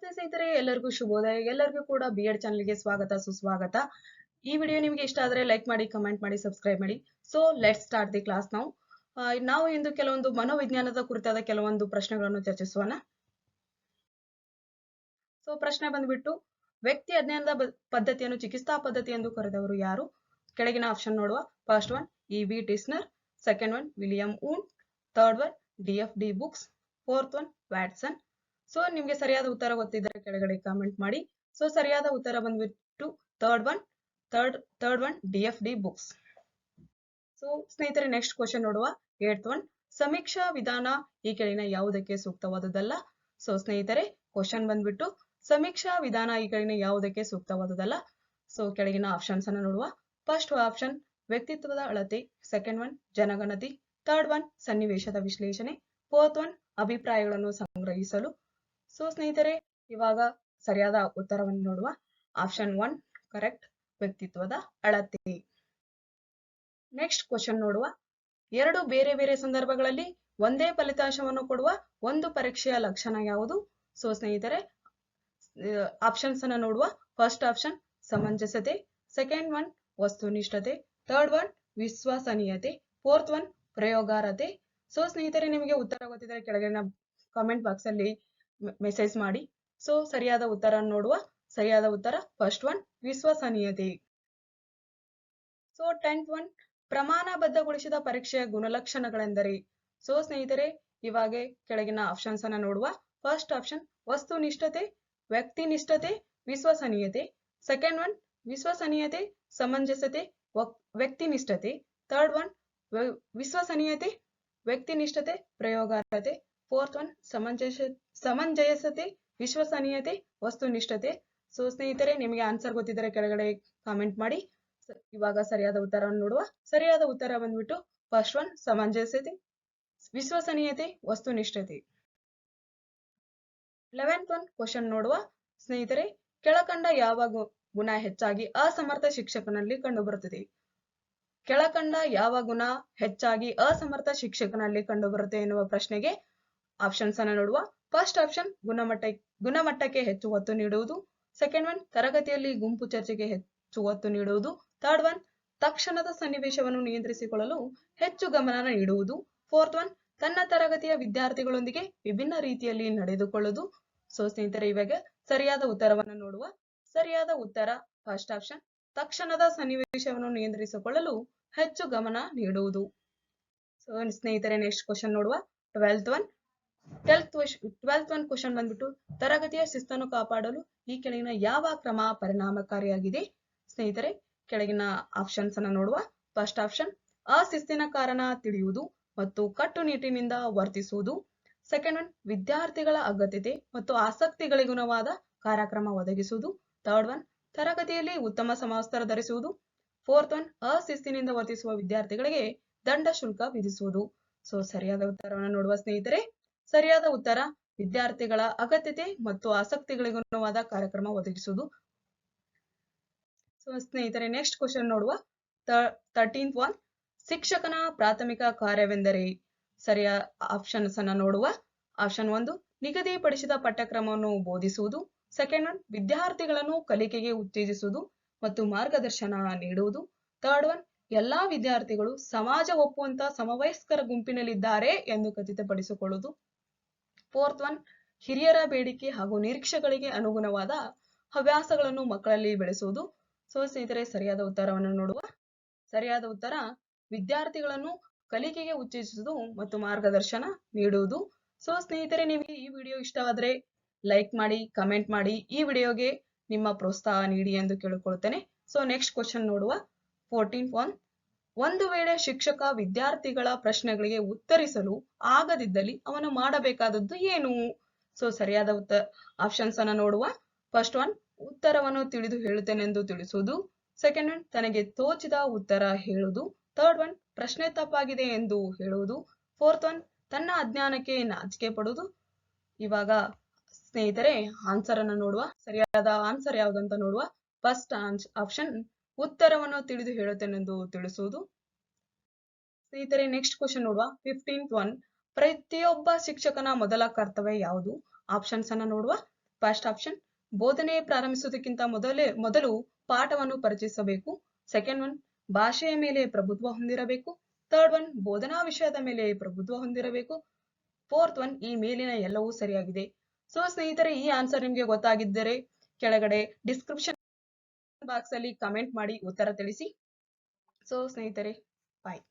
ನಮಸ್ತೆ ಸ್ನೇಹಿತರೆ, ಎಲ್ಲರಿಗೂ ಶುಭೋದಯ. ಎಲ್ಲರಿಗೂ ಕೂಡ B.Ed ಚಾನಲ್ಗೆ ಸ್ವಾಗತ ಸುಸ್ವಾಗತ. ಈ ವಿಡಿಯೋ ನಿಮಗೆ ಇಷ್ಟ ಆದರೆ ಲೈಕ್ ಮಾಡಿ, ಕಮೆಂಟ್ ಮಾಡಿ, ಸಬ್ಸ್ಕ್ರೈಬ್ ಮಾಡಿ. So let's start the class ನಾವು. ನಾವು ಇಂದು ಕೆಲವೊಂದು ಮನೋವಿಜ್ಞಾನದ ಕುರಿತಾದ ಕೆಲವೊಂದು ಪ್ರಶ್ನೆಗಳನ್ನು ಚರ್ಚಿಸೋಣ. ಸೊ ಪ್ರಶ್ನೆ ಬಂದ್ಬಿಟ್ಟು, ವ್ಯಕ್ತಿ ಅಧ್ಯಯನದ ಪದ್ಧತಿಯನ್ನು ಚಿಕಿತ್ಸಾ ಪದ್ಧತಿ ಎಂದು ಕರೆದವರು ಯಾರು? ಕೆಳಗಿನ ಆಪ್ಷನ್ ನೋಡುವ. First one E.V. Titchener, second one William Wundt, third one D.F.D. Books, fourth one Watson. So ನಿಮ್ಗೆ ಸರಿಯಾದ ಉತ್ತರ ಗೊತ್ತಿದ್ದರೆ ಕೆಳಗಡೆ ಕಾಮೆಂಟ್ ಮಾಡಿ. ಸೊ ಸರಿಯಾದ ಉತ್ತರ ಬಂದ್ಬಿಟ್ಟು third one D.F.D. Books. So ಸ್ನೇಹಿತರೆ, ನೆಕ್ಸ್ಟ್ ಕ್ವಶನ್ ನೋಡುವ. 8th ಒನ್, ಸಮೀಕ್ಷಾ ವಿಧಾನ ಈ ಕೆಳಗಿನ ಯಾವುದಕ್ಕೆ ಸೂಕ್ತವಾದುದಲ್ಲ? ಸೊ ಸ್ನೇಹಿತರೆ, ಕ್ವಶನ್ ಬಂದ್ಬಿಟ್ಟು ಸಮೀಕ್ಷಾ ವಿಧಾನ ಈ ಕೆಳಗಿನ ಯಾವುದಕ್ಕೆ ಸೂಕ್ತವಾದುದಲ್ಲ? ಸೊ ಕೆಳಗಿನ ಆಪ್ಷನ್ಸ್ ಅನ್ನು ನೋಡುವ. ಫಸ್ಟ್ ಆಪ್ಷನ್ ವ್ಯಕ್ತಿತ್ವದ ಅಳತೆ, ಸೆಕೆಂಡ್ ಒನ್ ಜನಗಣತಿ, ಥರ್ಡ್ ಒನ್ ಸನ್ನಿವೇಶದ ವಿಶ್ಲೇಷಣೆ, ಫೋರ್ತ್ ಒನ್ ಅಭಿಪ್ರಾಯಗಳನ್ನು ಸಂಗ್ರಹಿಸಲು. ಸೊ ಸ್ನೇಹಿತರೆ, ಇವಾಗ ಸರಿಯಾದ ಉತ್ತರವನ್ನು ನೋಡುವ. ಆಪ್ಷನ್ 1 ಕರೆಕ್ಟ್, ವ್ಯಕ್ತಿತ್ವದ ಅಳತೆ. ನೆಕ್ಸ್ಟ್ ಕ್ವಶನ್ ನೋಡುವ. ಎರಡು ಬೇರೆ ಬೇರೆ ಸಂದರ್ಭಗಳಲ್ಲಿ ಒಂದೇ ಫಲಿತಾಂಶವನ್ನು ಕೊಡುವ ಒಂದು ಪರೀಕ್ಷೆಯ ಲಕ್ಷಣ ಯಾವುದು? ಸೊ ಸ್ನೇಹಿತರೆ, ಆಪ್ಷನ್ಸ್ ಅನ್ನ ನೋಡುವ. ಫಸ್ಟ್ ಆಪ್ಷನ್ ಸಮಂಜಸತೆ, ಸೆಕೆಂಡ್ ಒನ್ ವಸ್ತುನಿಷ್ಠತೆ, ಥರ್ಡ್ ಒನ್ ವಿಶ್ವಸನೀಯತೆ, ಫೋರ್ತ್ ಒನ್ ಪ್ರಯೋಗಾರ್ಹತೆ. ಸೊ ಸ್ನೇಹಿತರೆ, ನಿಮಗೆ ಉತ್ತರ ಗೊತ್ತಿದ್ದರೆ ಕೆಳಗಿನ ಕಾಮೆಂಟ್ ಬಾಕ್ಸ್ ಅಲ್ಲಿ ಮೆಸೇಜ್ ಮಾಡಿ. ಸೊ ಸರಿಯಾದ ಉತ್ತರ ನೋಡುವ. ಸರಿಯಾದ ಉತ್ತರ ಫಸ್ಟ್ ಒನ್ ವಿಶ್ವಸನೀಯತೆ. ಸೊ 10th ಒನ್, ಪ್ರಮಾಣಬದ್ಧಗೊಳಿಸಿದ ಪರೀಕ್ಷೆಯ ಗುಣಲಕ್ಷಣಗಳೆಂದರೆ? ಸೊ ಸ್ನೇಹಿತರೆ, ಇವಾಗ ಕೆಳಗಿನ ಆಪ್ಷನ್ಸ್ ಅನ್ನ ನೋಡುವ. ಫಸ್ಟ್ ಆಪ್ಷನ್ ವಸ್ತುನಿಷ್ಠತೆ, ವ್ಯಕ್ತಿನಿಷ್ಠತೆ, ವಿಶ್ವಸನೀಯತೆ, ಸೆಕೆಂಡ್ ಒನ್ ವಿಶ್ವಸನೀಯತೆ, ಸಮಂಜಸತೆ, ವ್ಯಕ್ತಿನಿಷ್ಠತೆ, ಥರ್ಡ್ ಒನ್ ವಿಶ್ವಸನೀಯತೆ, ವ್ಯಕ್ತಿನಿಷ್ಠತೆ, ಪ್ರಯೋಗಾರ್ಹತೆ, ಫೋರ್ತ್ ಒನ್ ಸಮಂಜಸತೆ, ವಿಶ್ವಸನೀಯತೆ, ವಸ್ತುನಿಷ್ಠತೆ. ಸೊ ಸ್ನೇಹಿತರೆ, ನಿಮಗೆ ಆನ್ಸರ್ ಗೊತ್ತಿದ್ದರೆ ಕೆಳಗಡೆ ಕಾಮೆಂಟ್ ಮಾಡಿ. ಇವಾಗ ಸರಿಯಾದ ಉತ್ತರವನ್ನು ನೋಡುವ. ಸರಿಯಾದ ಉತ್ತರ ಬಂದ್ಬಿಟ್ಟು ಫಸ್ಟ್ ಒನ್ ಸಮಂಜಸತೆ, ವಿಶ್ವಸನೀಯತೆ, ವಸ್ತುನಿಷ್ಠತೆ. 11th ಒನ್ ಕ್ವಶನ್ ನೋಡುವ. ಸ್ನೇಹಿತರೆ, ಕೆಳಕಂಡ ಯಾವ ಗುಣ ಹೆಚ್ಚಾಗಿ ಅಸಮರ್ಥ ಶಿಕ್ಷಕನಲ್ಲಿ ಕಂಡುಬರುತ್ತದೆ? ಕೆಳಕಂಡ ಯಾವ ಗುಣ ಹೆಚ್ಚಾಗಿ ಅಸಮರ್ಥ ಶಿಕ್ಷಕನಲ್ಲಿ ಕಂಡುಬರುತ್ತೆ ಎನ್ನುವ ಪ್ರಶ್ನೆಗೆ ಆಪ್ಷನ್ಸ್ ಅನ್ನ ನೋಡುವ. ಫಸ್ಟ್ ಆಪ್ಷನ್ ಗುಣಮಟ್ಟಕ್ಕೆ ಹೆಚ್ಚು ಒತ್ತು ನೀಡುವುದು, ಸೆಕೆಂಡ್ ಒನ್ ತರಗತಿಯಲ್ಲಿ ಗುಂಪು ಚರ್ಚೆಗೆ ಹೆಚ್ಚು ಒತ್ತು ನೀಡುವುದು, ಥರ್ಡ್ ಒನ್ ತಕ್ಷಣದ ಸನ್ನಿವೇಶವನ್ನು ನಿಯಂತ್ರಿಸಿಕೊಳ್ಳಲು ಹೆಚ್ಚು ಗಮನ ನೀಡುವುದು, ಫೋರ್ತ್ ಒನ್ ತನ್ನ ತರಗತಿಯ ವಿದ್ಯಾರ್ಥಿಗಳೊಂದಿಗೆ ವಿಭಿನ್ನ ರೀತಿಯಲ್ಲಿ ನಡೆದುಕೊಳ್ಳುವುದು. ಸೊ ಸ್ನೇಹಿತರೆ, ಇವಾಗ ಸರಿಯಾದ ಉತ್ತರವನ್ನು ನೋಡುವ. ಸರಿಯಾದ ಉತ್ತರ ಫಸ್ಟ್ ಆಪ್ಷನ್ ತಕ್ಷಣದ ಸನ್ನಿವೇಶವನ್ನು ನಿಯಂತ್ರಿಸಿಕೊಳ್ಳಲು ಹೆಚ್ಚು ಗಮನ ನೀಡುವುದು. ಸೊ ಸ್ನೇಹಿತರೆ, ನೆಕ್ಸ್ಟ್ ಕ್ವಶನ್ ನೋಡುವ. 12th ಒನ್ ಕ್ವಶನ್ ಬಂದ್ಬಿಟ್ಟು, ತರಗತಿಯ ಶಿಸ್ತನ್ನು ಕಾಪಾಡಲು ಈ ಕೆಳಗಿನ ಯಾವ ಕ್ರಮ ಪರಿಣಾಮಕಾರಿಯಾಗಿದೆ? ಸ್ನೇಹಿತರೆ, ಕೆಳಗಿನ ಆಪ್ಷನ್ಸ್ ಅನ್ನ ನೋಡುವ. ಫಸ್ಟ್ ಆಪ್ಷನ್ ಅಶಿಸ್ತಿನ ಕಾರಣ ತಿಳಿಯುವುದು ಮತ್ತು ಕಟ್ಟುನಿಟ್ಟಿನಿಂದ ವರ್ತಿಸುವುದು, ಸೆಕೆಂಡ್ ಒನ್ ವಿದ್ಯಾರ್ಥಿಗಳ ಅಗತ್ಯತೆ ಮತ್ತು ಆಸಕ್ತಿಗಳಿಗುಣವಾದ ಕಾರ್ಯಕ್ರಮ ಒದಗಿಸುವುದು, ಥರ್ಡ್ ಒನ್ ತರಗತಿಯಲ್ಲಿ ಉತ್ತಮ ಸಮವಸ್ತ್ರ ಧರಿಸುವುದು, ಫೋರ್ತ್ ಒನ್ ಅಶಿಸ್ತಿನಿಂದ ವರ್ತಿಸುವ ವಿದ್ಯಾರ್ಥಿಗಳಿಗೆ ದಂಡ ಶುಲ್ಕ ವಿಧಿಸುವುದು. ಸೊ ಸರಿಯಾದ ಉತ್ತರವನ್ನು ನೋಡುವ. ಸ್ನೇಹಿತರೆ, ಸರಿಯಾದ ಉತ್ತರ ವಿದ್ಯಾರ್ಥಿಗಳ ಅಗತ್ಯತೆ ಮತ್ತು ಆಸಕ್ತಿಗಳಿಗುಣವಾದ ಕಾರ್ಯಕ್ರಮ ಒದಗಿಸುವುದು. ಸೊ ಸ್ನೇಹಿತರೆ, ನೆಕ್ಸ್ಟ್ ಕ್ವಶನ್ ನೋಡುವ. 13th ಒನ್, ಶಿಕ್ಷಕನ ಪ್ರಾಥಮಿಕ ಕಾರ್ಯವೆಂದರೆ? ಸರಿಯ ಆಪ್ಷನ್ಸ್ ಅನ್ನ ನೋಡುವ. ಆಪ್ಷನ್ 1 ನಿಗದಿಪಡಿಸಿದ ಪಠ್ಯಕ್ರಮವನ್ನು ಬೋಧಿಸುವುದು, ಸೆಕೆಂಡ್ ಒನ್ ವಿದ್ಯಾರ್ಥಿಗಳನ್ನು ಕಲಿಕೆಗೆ ಉತ್ತೇಜಿಸುವುದು ಮತ್ತು ಮಾರ್ಗದರ್ಶನ ನೀಡುವುದು, ಥರ್ಡ್ ಒನ್ ಎಲ್ಲಾ ವಿದ್ಯಾರ್ಥಿಗಳು ಸಮಾಜ ಒಪ್ಪುವಂತ ಸಮವಯಸ್ಕರ ಗುಂಪಿನಲ್ಲಿದ್ದಾರೆ ಎಂದು ಖಚಿತಪಡಿಸಿಕೊಳ್ಳುವುದು, ಫೋರ್ತ್ ಒನ್ ಹಿರಿಯರ ಬೇಡಿಕೆ ಹಾಗೂ ನಿರೀಕ್ಷೆಗಳಿಗೆ ಅನುಗುಣವಾದ ಹವ್ಯಾಸಗಳನ್ನು ಮಕ್ಕಳಲ್ಲಿ ಬೆಳೆಸುವುದು. ಸೊ ಸ್ನೇಹಿತರೆ, ಸರಿಯಾದ ಉತ್ತರವನ್ನು ನೋಡುವ. ಸರಿಯಾದ ಉತ್ತರ ವಿದ್ಯಾರ್ಥಿಗಳನ್ನು ಕಲಿಕೆಗೆ ಉತ್ತೇಜಿಸುವುದು ಮತ್ತು ಮಾರ್ಗದರ್ಶನ ನೀಡುವುದು. ಸೊ ಸ್ನೇಹಿತರೆ, ನಿಮಗೆ ಈ ವಿಡಿಯೋ ಇಷ್ಟವಾದರೆ ಲೈಕ್ ಮಾಡಿ, ಕಮೆಂಟ್ ಮಾಡಿ, ಈ ವಿಡಿಯೋಗೆ ನಿಮ್ಮ ಪ್ರೋತ್ಸಾಹ ನೀಡಿ ಎಂದು ಕೇಳಿಕೊಳ್ಳುತ್ತೇನೆ. ಸೊ ನೆಕ್ಸ್ಟ್ ಕ್ವಶನ್ ನೋಡುವ. 14th ಒನ್, ಒಂದು ವೇಳೆ ಶಿಕ್ಷಕ ವಿದ್ಯಾರ್ಥಿಗಳ ಪ್ರಶ್ನೆಗಳಿಗೆ ಉತ್ತರಿಸಲು ಆಗದಿದ್ದಲ್ಲಿ ಅವನು ಮಾಡಬೇಕಾದದ್ದು ಏನು? ಸೊ ಸರಿಯಾದ ಉತ್ತರ ಆಪ್ಷನ್ಸ್ ಅನ್ನ ನೋಡುವ. ಫಸ್ಟ್ ಒನ್ ಉತ್ತರವನ್ನು ತಿಳಿದು ಹೇಳುತ್ತೇನೆಂದು ತಿಳಿಸುವುದು, ಸೆಕೆಂಡ್ ಒನ್ ತನಗೆ ತೋಚಿದ ಉತ್ತರ ಹೇಳುವುದು, ಥರ್ಡ್ ಒನ್ ಪ್ರಶ್ನೆ ತಪ್ಪಾಗಿದೆ ಎಂದು ಹೇಳುವುದು, ಫೋರ್ತ್ ಒನ್ ತನ್ನ ಅಜ್ಞಾನಕ್ಕೆ ನಾಚಿಕೆ ಪಡುವುದು. ಇವಾಗ ಸ್ನೇಹಿತರೆ, ಆನ್ಸರ್ ಅನ್ನು ನೋಡುವ. ಸರಿಯಾದ ಆನ್ಸರ್ ಯಾವುದಂತ ನೋಡುವ. ಫಸ್ಟ್ ಆಪ್ಷನ್ ಉತ್ತರವನ್ನು ತಿಳಿದು ಹೇಳುತ್ತೇನೆಂದು ತಿಳಿಸುವುದು. ಸ್ನೇಹಿತರೆ, ನೆಕ್ಸ್ಟ್ ಕ್ವಶನ್ ನೋಡುವ. 15th ಒನ್, ಪ್ರತಿಯೊಬ್ಬ ಶಿಕ್ಷಕನ ಮೊದಲ ಕರ್ತವ್ಯ ಯಾವುದು? ಆಪ್ಷನ್ಸ್ ಅನ್ನ ನೋಡುವ. ಫಸ್ಟ್ ಆಪ್ಷನ್ ಬೋಧನೆ ಪ್ರಾರಂಭಿಸುವುದಕ್ಕಿಂತ ಮೊದಲು ಪಾಠವನ್ನು ಪರಿಚಯಿಸಬೇಕು. ಸೆಕೆಂಡ್ ಒನ್ ಭಾಷೆಯ ಮೇಲೆ ಪ್ರಭುತ್ವ ಹೊಂದಿರಬೇಕು. ಥರ್ಡ್ ಒನ್ ಬೋಧನಾ ವಿಷಯದ ಮೇಲೆ ಪ್ರಭುತ್ವ ಹೊಂದಿರಬೇಕು. ಫೋರ್ತ್ ಒನ್ ಈ ಮೇಲಿನ ಎಲ್ಲವೂ ಸರಿಯಾಗಿದೆ. ಸೊ ಸ್ನೇಹಿತರೆ, ಈ ಆನ್ಸರ್ ನಿಮಗೆ ಗೊತ್ತಾಗಿದ್ದರೆ ಕೆಳಗಡೆ ಡಿಸ್ಕ್ರಿಪ್ಷನ್ ಬಾಕ್ಸ್ ಅಲ್ಲಿ ಕಮೆಂಟ್ ಮಾಡಿ ಉತ್ತರ ತಿಳಿಸಿ. ಸೊ ಸ್ನೇಹಿತರೆ, ಬಾಯ್.